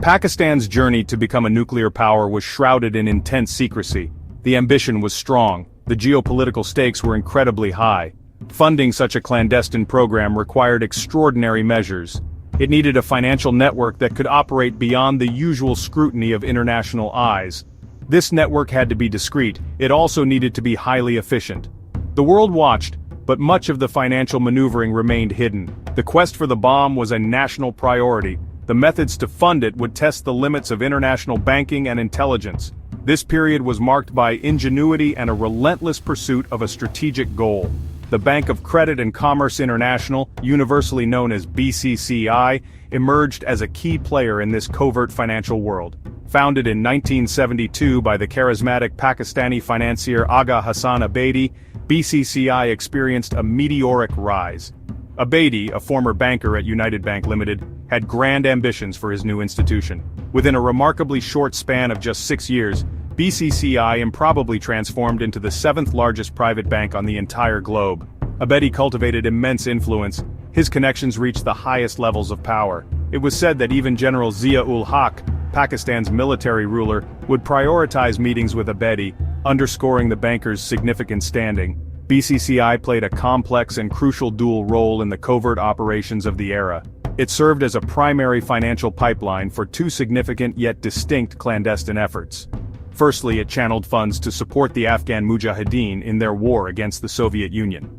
Pakistan's journey to become a nuclear power was shrouded in intense secrecy. The ambition was strong, the geopolitical stakes were incredibly high. Funding such a clandestine program required extraordinary measures. It needed a financial network that could operate beyond the usual scrutiny of international eyes. This network had to be discreet, it also needed to be highly efficient. The world watched, but much of the financial maneuvering remained hidden. The quest for the bomb was a national priority. The methods to fund it would test the limits of international banking and intelligence. This period was marked by ingenuity and a relentless pursuit of a strategic goal. The Bank of Credit and Commerce International, universally known as BCCI, emerged as a key player in this covert financial world. Founded in 1972 by the charismatic Pakistani financier Agha Hasan Abedi, BCCI experienced a meteoric rise. Abedi, a former banker at United Bank Limited, had grand ambitions for his new institution. Within a remarkably short span of just 6 years, BCCI improbably transformed into the 7th largest private bank on the entire globe. Abedi cultivated immense influence. His connections reached the highest levels of power. It was said that even General Zia-ul-Haq, Pakistan's military ruler, would prioritize meetings with Abedi, underscoring the banker's significant standing. BCCI played a complex and crucial dual role in the covert operations of the era. It served as a primary financial pipeline for two significant yet distinct clandestine efforts. Firstly, it channeled funds to support the Afghan Mujahideen in their war against the Soviet Union.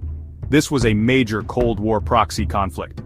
This was a major Cold War proxy conflict.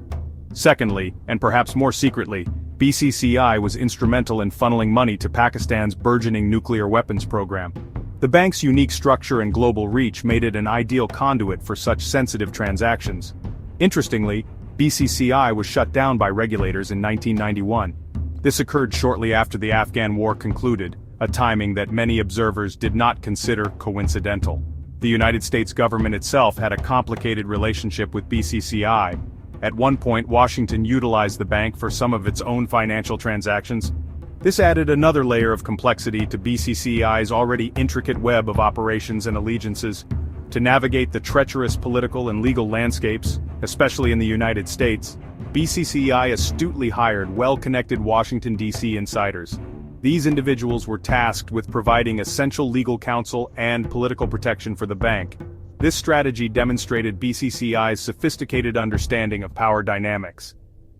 Secondly, and perhaps more secretly, BCCI was instrumental in funneling money to Pakistan's burgeoning nuclear weapons program. The bank's unique structure and global reach made it an ideal conduit for such sensitive transactions. Interestingly, BCCI was shut down by regulators in 1991. This occurred shortly after the Afghan war concluded, a timing that many observers did not consider coincidental. The United States government itself had a complicated relationship with BCCI. At one point, Washington utilized the bank for some of its own financial transactions. This added another layer of complexity to BCCI's already intricate web of operations and allegiances. To navigate the treacherous political and legal landscapes, especially in the United States, BCCI astutely hired well-connected Washington, D.C. insiders. These individuals were tasked with providing essential legal counsel and political protection for the bank. This strategy demonstrated BCCI's sophisticated understanding of power dynamics.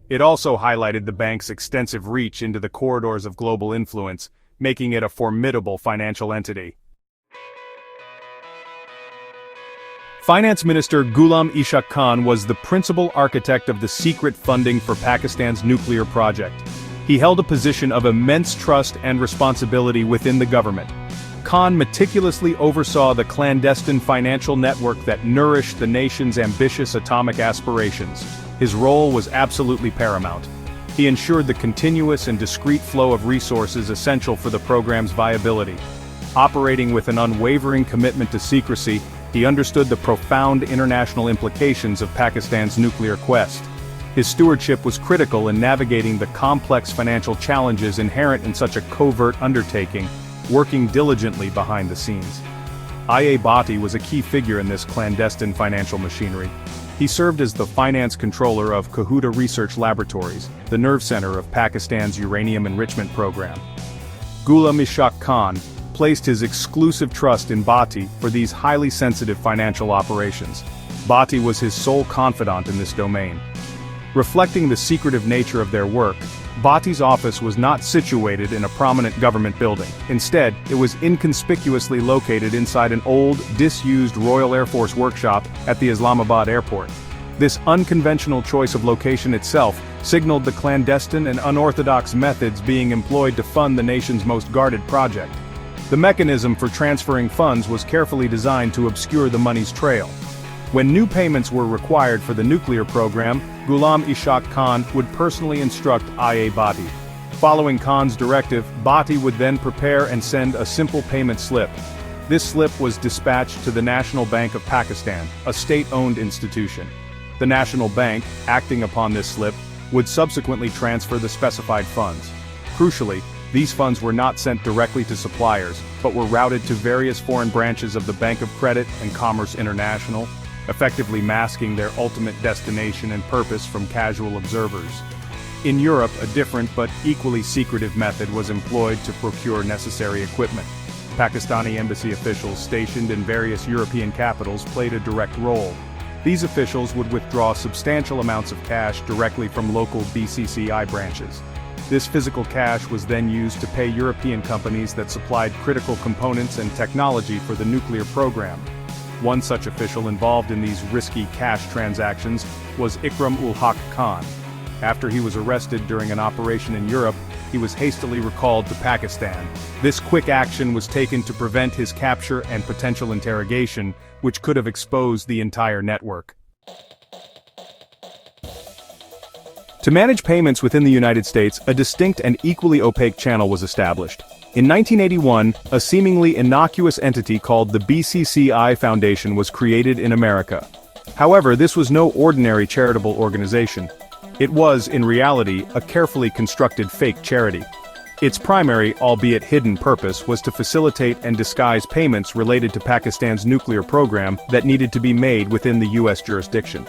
It also highlighted the bank's extensive reach into the corridors of global influence, making it a formidable financial entity. Finance Minister Ghulam Ishaq Khan was the principal architect of the secret funding for Pakistan's nuclear project. He held a position of immense trust and responsibility within the government. Khan meticulously oversaw the clandestine financial network that nourished the nation's ambitious atomic aspirations. His role was absolutely paramount. He ensured the continuous and discreet flow of resources essential for the program's viability. Operating with an unwavering commitment to secrecy, he understood the profound international implications of Pakistan's nuclear quest. His stewardship was critical in navigating the complex financial challenges inherent in such a covert undertaking, working diligently behind the scenes. I.A. Bhatti was a key figure in this clandestine financial machinery. He served as the finance controller of Kahuta Research Laboratories, the nerve center of Pakistan's uranium enrichment program. Ghulam Ishaq Khan placed his exclusive trust in Bhatti for these highly sensitive financial operations. Bhatti was his sole confidant in this domain. Reflecting the secretive nature of their work, Bhatti's office was not situated in a prominent government building. Instead, it was inconspicuously located inside an old, disused Royal Air Force workshop at the Islamabad airport. This unconventional choice of location itself signaled the clandestine and unorthodox methods being employed to fund the nation's most guarded project. The mechanism for transferring funds was carefully designed to obscure the money's trail. When new payments were required for the nuclear program, Ghulam Ishaq Khan would personally instruct I.A. Bhatti. Following Khan's directive, Bhatti would then prepare and send a simple payment slip. This slip was dispatched to the National Bank of Pakistan, a state-owned institution. The National Bank, acting upon this slip, would subsequently transfer the specified funds. Crucially, these funds were not sent directly to suppliers, but were routed to various foreign branches of the Bank of Credit and Commerce International, effectively masking their ultimate destination and purpose from casual observers. In Europe, a different but equally secretive method was employed to procure necessary equipment. Pakistani embassy officials stationed in various European capitals played a direct role. These officials would withdraw substantial amounts of cash directly from local BCCI branches. This physical cash was then used to pay European companies that supplied critical components and technology for the nuclear program. One such official involved in these risky cash transactions was Ghulam Ishaq Khan. After he was arrested during an operation in Europe, he was hastily recalled to Pakistan. This quick action was taken to prevent his capture and potential interrogation, which could have exposed the entire network. To manage payments within the United States, a distinct and equally opaque channel was established. In 1981, a seemingly innocuous entity called the BCCI Foundation was created in America. However, this was no ordinary charitable organization. It was, in reality, a carefully constructed fake charity. Its primary, albeit hidden purpose was to facilitate and disguise payments related to Pakistan's nuclear program that needed to be made within the U.S. jurisdiction.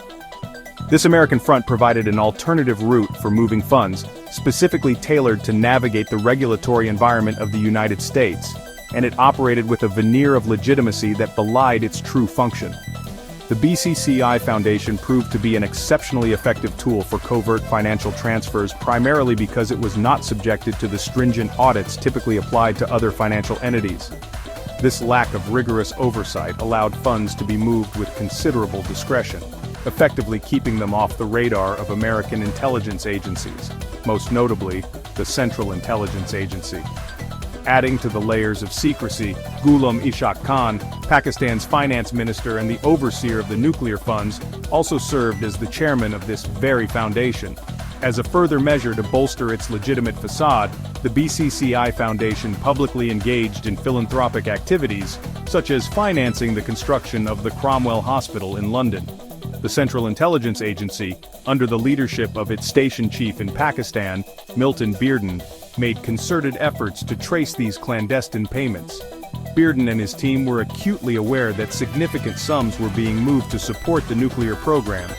This American front provided an alternative route for moving funds, specifically tailored to navigate the regulatory environment of the United States, and it operated with a veneer of legitimacy that belied its true function. The BCCI Foundation proved to be an exceptionally effective tool for covert financial transfers primarily because it was not subjected to the stringent audits typically applied to other financial entities. This lack of rigorous oversight allowed funds to be moved with considerable discretion, effectively keeping them off the radar of American intelligence agencies, most notably the Central Intelligence Agency. Adding to the layers of secrecy, Ghulam Ishaq Khan, Pakistan's finance minister and the overseer of the nuclear funds, also served as the chairman of this very foundation. As a further measure to bolster its legitimate facade, the BCCI Foundation publicly engaged in philanthropic activities, such as financing the construction of the Cromwell Hospital in London. The Central Intelligence Agency, under the leadership of its station chief in Pakistan, Milton Bearden, made concerted efforts to trace these clandestine payments. Bearden and his team were acutely aware that significant sums were being moved to support the nuclear program.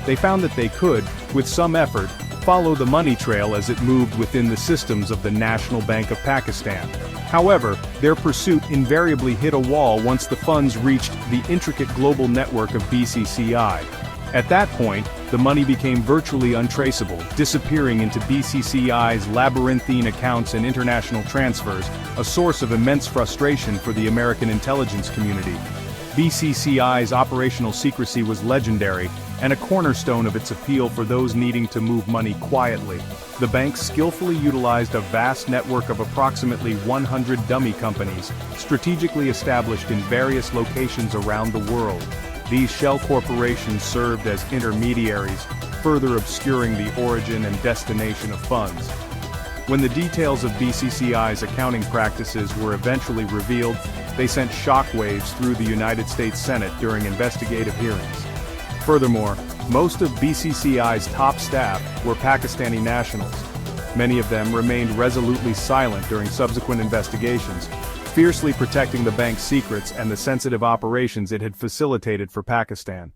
They found that they could, with some effort, follow the money trail as it moved within the systems of the National Bank of Pakistan. However, their pursuit invariably hit a wall once the funds reached the intricate global network of BCCI. At that point, the money became virtually untraceable, disappearing into BCCI's labyrinthine accounts and international transfers, a source of immense frustration for the American intelligence community. BCCI's operational secrecy was legendary, and a cornerstone of its appeal for those needing to move money quietly. The bank skillfully utilized a vast network of approximately 100 dummy companies, strategically established in various locations around the world. These shell corporations served as intermediaries, further obscuring the origin and destination of funds. When the details of BCCI's accounting practices were eventually revealed, they sent shockwaves through the United States Senate during investigative hearings. Furthermore, most of BCCI's top staff were Pakistani nationals. Many of them remained resolutely silent during subsequent investigations, fiercely protecting the bank's secrets and the sensitive operations it had facilitated for Pakistan.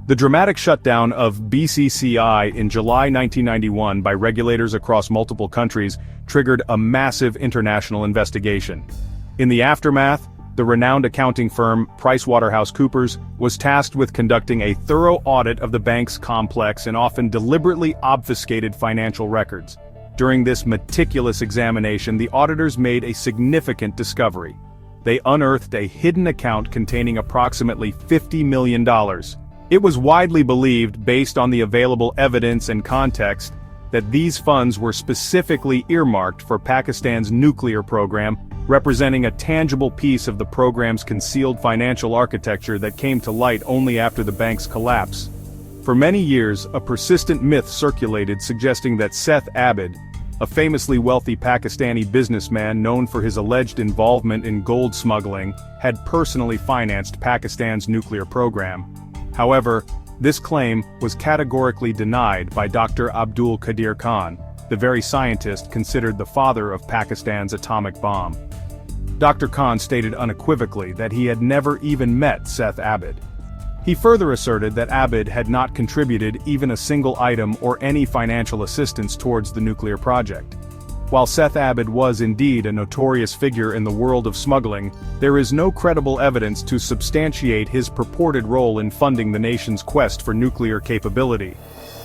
The dramatic shutdown of BCCI in July 1991 by regulators across multiple countries triggered a massive international investigation. In the aftermath, the renowned accounting firm PricewaterhouseCoopers was tasked with conducting a thorough audit of the bank's complex and often deliberately obfuscated financial records. During this meticulous examination, the auditors made a significant discovery. They unearthed a hidden account containing approximately $50 million. It was widely believed, based on the available evidence and context, that these funds were specifically earmarked for Pakistan's nuclear program, representing a tangible piece of the program's concealed financial architecture that came to light only after the bank's collapse. For many years, a persistent myth circulated suggesting that Seth Abid, a famously wealthy Pakistani businessman known for his alleged involvement in gold smuggling, had personally financed Pakistan's nuclear program. However, this claim was categorically denied by Dr. Abdul Qadir Khan, the very scientist considered the father of Pakistan's atomic bomb. Dr. Khan stated unequivocally that he had never even met Seth Abid. He further asserted that Abid had not contributed even a single item or any financial assistance towards the nuclear project. While Seth Abid was indeed a notorious figure in the world of smuggling, there is no credible evidence to substantiate his purported role in funding the nation's quest for nuclear capability.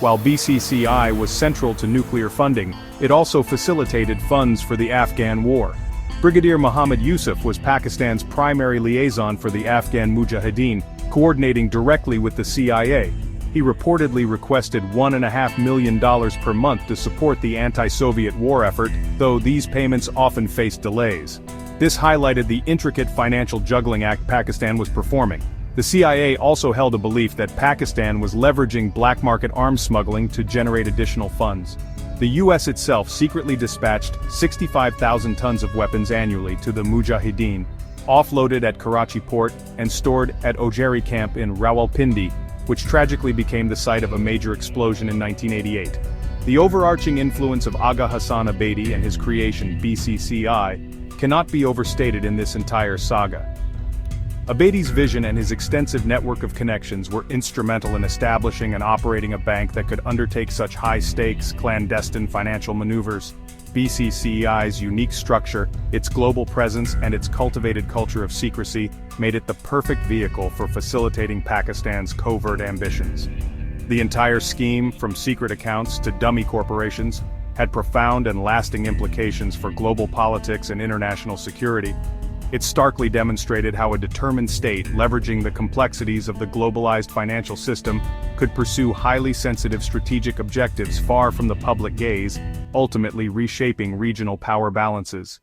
While BCCI was central to nuclear funding, it also facilitated funds for the Afghan war. Brigadier Yousaf was Pakistan's primary liaison for the Afghan Mujahideen, coordinating directly with the CIA. He reportedly requested $1.5 million per month to support the anti-Soviet war effort, though these payments often faced delays. This highlighted the intricate financial juggling act Pakistan was performing. The CIA also held a belief that Pakistan was leveraging black market arms smuggling to generate additional funds. The US itself secretly dispatched 65,000 tons of weapons annually to the Mujahideen, offloaded at Karachi port and stored at Ojeri camp in Rawalpindi, which tragically became the site of a major explosion in 1988. The overarching influence of Agha Hasan Abedi and his creation BCCI cannot be overstated in this entire saga. Abedi's vision and his extensive network of connections were instrumental in establishing and operating a bank that could undertake such high-stakes, clandestine financial maneuvers. BCCI's unique structure, its global presence and its cultivated culture of secrecy made it the perfect vehicle for facilitating Pakistan's covert ambitions. The entire scheme, from secret accounts to dummy corporations, had profound and lasting implications for global politics and international security. It starkly demonstrated how a determined state, leveraging the complexities of the globalized financial system, could pursue highly sensitive strategic objectives far from the public gaze, ultimately reshaping regional power balances.